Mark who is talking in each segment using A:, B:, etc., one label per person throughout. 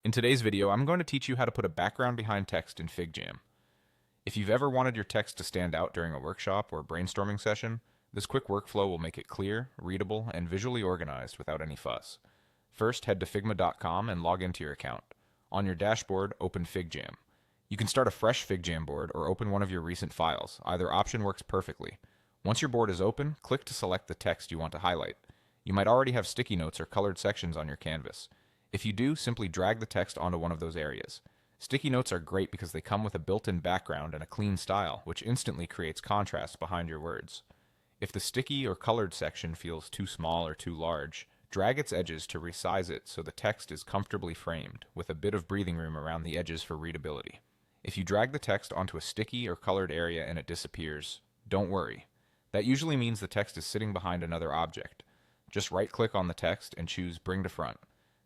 A: In today's video, I'm going to teach you how to put a background behind text in FigJam. If you've ever wanted your text to stand out during a workshop or brainstorming session, this quick workflow will make it clear, readable, and visually organized without any fuss. First, head to figma.com and log into your account. On your dashboard, open FigJam. You can start a fresh FigJam board or open one of your recent files. Either option works perfectly. Once your board is open, click to select the text you want to highlight. You might already have sticky notes or colored sections on your canvas. If you do, simply drag the text onto one of those areas. Sticky notes are great because they come with a built-in background and a clean style, which instantly creates contrast behind your words. If the sticky or colored section feels too small or too large, drag its edges to resize it so the text is comfortably framed, with a bit of breathing room around the edges for readability. If you drag the text onto a sticky or colored area and it disappears, don't worry. That usually means the text is sitting behind another object. Just right-click on the text and choose Bring to Front.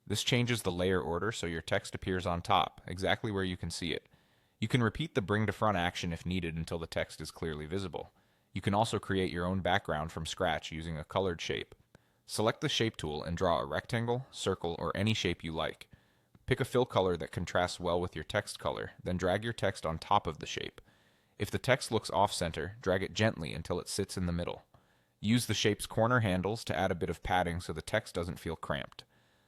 A: This changes the layer order so your text appears on top, exactly where you can see it. You can repeat the Bring to Front action if needed until the text is clearly visible. You can also create your own background from scratch using a colored shape. Select the Shape tool and draw a rectangle, circle, or any shape you like. Pick a fill color that contrasts well with your text color, then drag your text on top of the shape. If the text looks off-center, drag it gently until it sits in the middle. Use the shape's corner handles to add a bit of padding so the text doesn't feel cramped.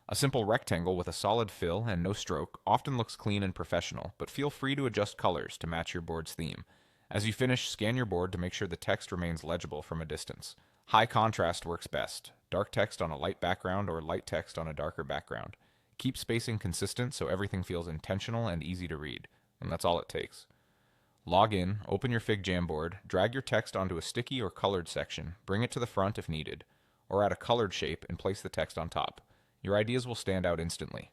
A: A simple rectangle with a solid fill and no stroke often looks clean and professional, but feel free to adjust colors to match your board's theme. As you finish, scan your board to make sure the text remains legible from a distance. High contrast works best. Dark text on a light background or light text on a darker background. Keep spacing consistent so everything feels intentional and easy to read. And that's all it takes. Log in, open your FigJam board, drag your text onto a sticky or colored section, bring it to the front if needed, or add a colored shape and place the text on top. Your ideas will stand out instantly.